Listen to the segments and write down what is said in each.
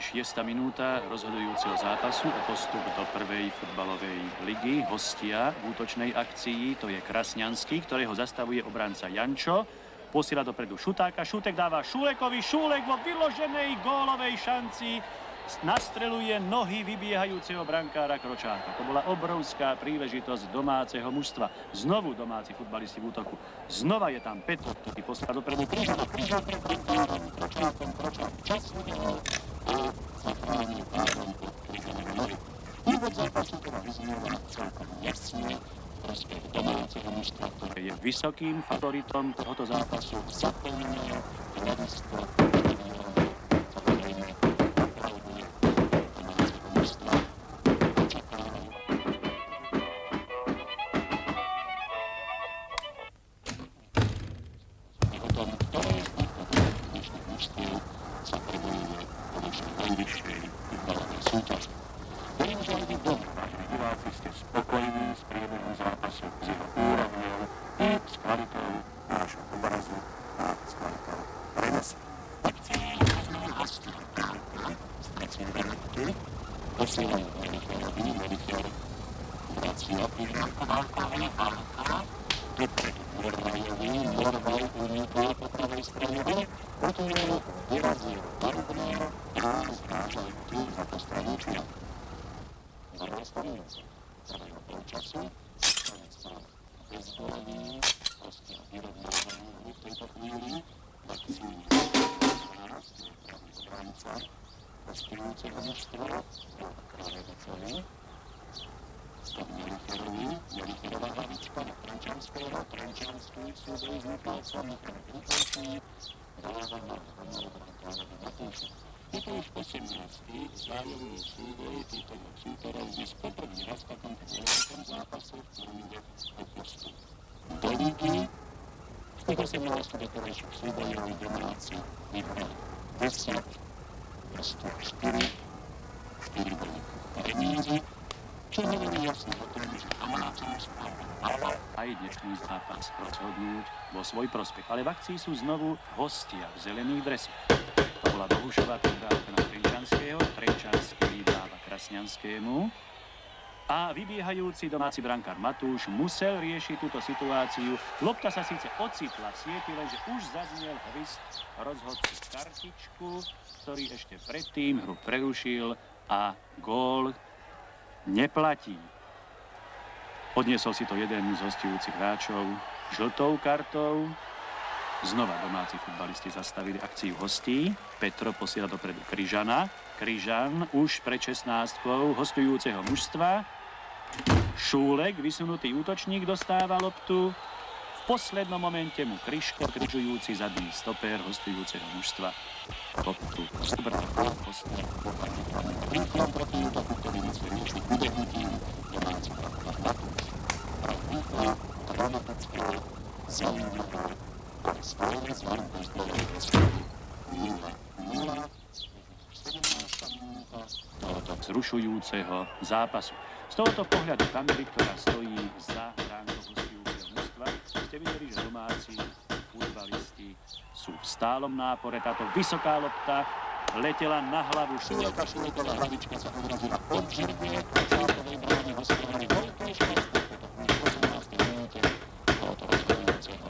6. minúta rozhodujúceho zápasu o postup do prvej futbalovej ligy. Hostia v útočnej akcii, to je Krasňanský, ktorého zastavuje obranca Jančo. Posiela dopredu Šutáka, Šutek dáva Šulekovi, Šulek vo vyloženej gólovej šanci nastreluje nohy vybiehajúceho brankára Kročáka. To bola obrovská príležitosť domáceho mužstva. Znovu domáci futbalisti v útoku. Znova je tam Petr, ktorý posiela dopredu Kryžana pred brankárom Kročákom. Čas udel a zachránil párom pod Kryžanom nohy. Úvod zápasu teda vyznieva celkom jasne prospech domáceho mužstva, ktoré je vysokým favoritom tohoto zápasu. Zaplňuje hľadisko samozrejme aplauduje domáceho mužstva. Očakávajú. O tom, ktoré z týchto dnešných mužstiev sa prebojuje po dnešnej najvyššej futbalovej súťaži. Verím, že aj vy doma, vážení diváci, ste spokojní s priebehom zápasu, s jeho úrovňou i s kvalitou nášho obrazu a s kvalitou prenosu. Akcie rozmeru hostí Kárka, straciu Vernetu, posielajú Melicherovi, Melicher vracia prihrávku Válkovi, Válka, dopredu Morvajovi, Morvaj unikol po pravej strane, ale otvoril vyrazil Barubner a zrážajú tu za to stranu čiatu. Za 12 minút prvého polčasu stanico bezgolový, hostia vyrovnávajú hru v tejto chvíli. Maxim Náraz, je pravý obranca hostujúceho mužstva, dáva Krajevicovi, stav Melicherovi, Melicherová hlavička na Trenčanského, Trenčanský v súboji s Michálcom, Michal rýchlejší, dáva na Brankárova Matúša. Je to už 18. vzájomný súboj týchto súperov dnes poprvý raz v takomto dôležitom zápase, v ktorom ide o postup do ligy. Z tých 18 doterajších súbojov domáci vyhrali 10, postup 4 boli remízy, čo hovorí jasne o tom, že domáci mužstva mala aj dnešný zápas rozhodnúť vo svoj prospech. Ale v akcii sú znovu hostia v zelených dresoch. To bola Bohušová prihrávka na Trenčanského, Trenčanský dáva Krasňanskému a vybiehajúci domáci brankár Matúš musel riešiť túto situáciu. Lopta sa síce ocitla v sieti, lenže už zaznel hvist rozhodcu kartičku, ktorý ešte predtým hru prerušil a gól neplatí. Odniesol si to jeden z hostujúcich hráčov žltou kartou. Znova domáci futbalisti zastavili akciu hostí. Petro posiela dopredu Kryžana. Kryžan už pred 16-kou hostujúceho mužstva. Šúlek, vysunutý útočník, dostáva loptu. V poslednom momente mu Kryško, križujúci zadný stoper hostujúceho mužstva, loptu zbrtal hostia. Rýchlom proti útoku, ktorý musel riešiť udehnutím domáci brankár Matúš. Rýchlo, dramatického, zaujímavého, ale stále zvar bezgolovej rozhľady 0-0, 17. minúta tohoto vzrušujúceho zápasu. Z tohoto pohľadu kamery, ktorá stojí za bránkou hostujúceho mužstva, ste videli, že domáci futbalisti sú v stálom nápore. Táto vysoká lopta letela na hlavu Šuleka. Šuleková hlavička sa odrazila od žirbiek a zápovej brány hostiovali veľké šťastie v 18. minúte tohoto rozhodujúceho.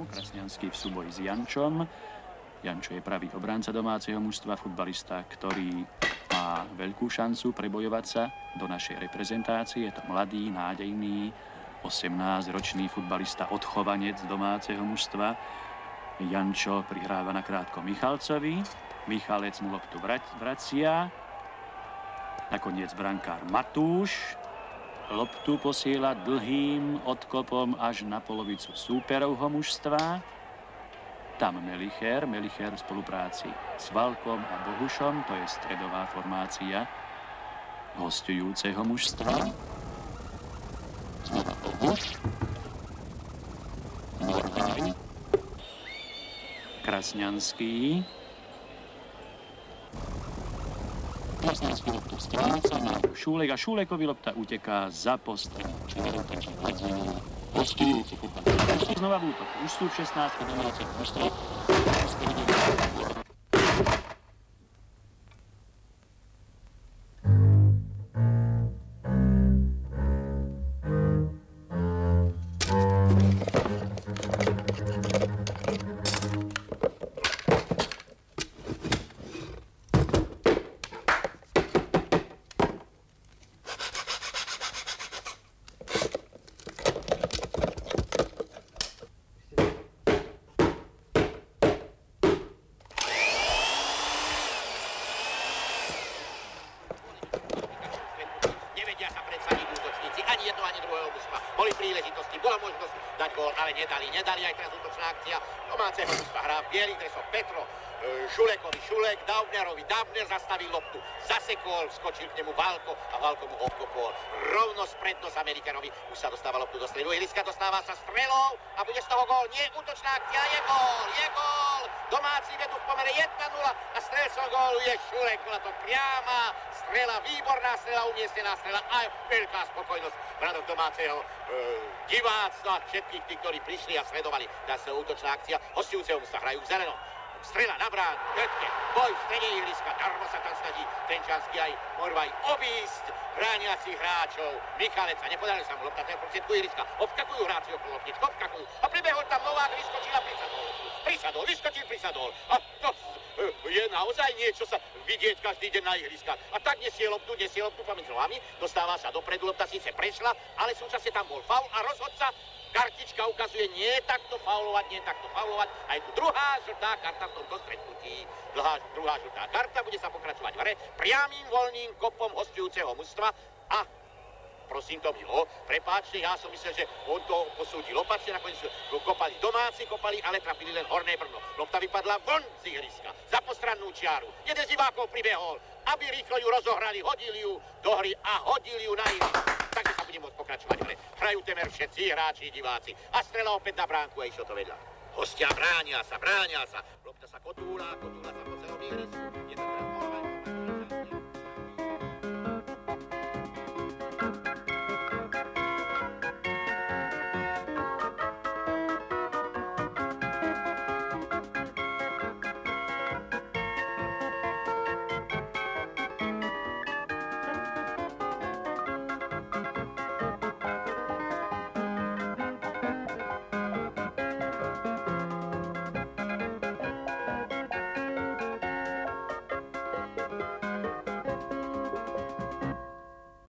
Krasňanský v súboji s Jančom. Jančo je pravý obránca domáceho mužstva, futbalista, ktorý má veľkú šancu prebojovať sa do našej reprezentácie. Je to mladý, nádejný, 18-ročný futbalista, odchovanec domáceho mužstva. Jančo prihráva nakrátko Michalcovi. Michalec mu loptu vracia. Nakoniec brankár Matúš loptu posiela dlhým odkopom až na polovicu súperovho mužstva. Tam Melicher v spolupráci s Valkom a Bohušom, to je stredová formácia hostujúceho mužstva. Znova Bohuš, Morvaj, Krasňanský. Krasňanský loptu stráca na Šúlek a Šúlekovi lopta uteká za postrel. Čuvajú tačí Vladzimír. Hostujúci futbal. Znova v útoku. Už sú v 16. Domáce mužstvo. Boli príležitosti, bola možnosť dať gól, ale nedali aj teraz útočná akcia domáceho mužstva. Hrá v bielých dresoch Petro, Šulekovi, Šulek, Daubnerovi, Daubner zastavil loptu, zasekol, skočil k nemu Valko a Valko mu obkopol rovno spred nos Amerikanovi. Už sa dostáva loptu do stredu, ihriska dostáva sa strelou a bude z toho gól. Nie, útočná akcia, je gól! Domáci vedú v pomere 1-0 a strelcom gólu je Šulek. Bola to priama strela, výborná strela, umiestnená strela a veľká spokojnosť v radoch domáceho diváctva, všetkých tých, ktorí prišli a sledovali. Dá sa útočná akcia, hostujúceho mužstva hrajú v zelenom. Strela na bránu, Götke, boj v strede ihriska, darmo sa tam snaží Trenčanský aj Morvaj obísť brániacich hráčov. Michaleca, nepodarilo sa mu lopta, ten prostriedku ihriska, obskakujú hráči okolo loptičku, obskakujú a pribehol tam Novák, vyskočil a prisadol. A to je naozaj niečo sa vidieť každý deň na ihriskách. A tak nesie loptu pomedzi nohami, dostáva sa dopredu, lopta síce prešla, ale súčasne tam bol faul a rozhodca kartička ukazuje nie takto faulovať. A je tu druhá žltá karta v tomto stretnutí. Druhá žltá karta, bude sa pokračovať v hre priamým voľným kopom hostujúceho mužstva a prosím to milo, prepáčte, ja som myslel, že on to posúdil opačne, nakoniec kopali domáci, ale trafili len horné brno. Lopta vypadla von z ihriska, za postrannú čiaru. Jeden z divákov pribehol, aby rýchlo ju rozohrali, hodili ju do hry a hodili ju na ihrisko. Takže sa bude môcť pokračovať v hre. Hrajú temer všetci hráči, diváci. A strela opäť na bránku a išlo to vedľa. Hostia bránia sa. Lopta sa kotúla sa po celom ihrisku. Je to teraz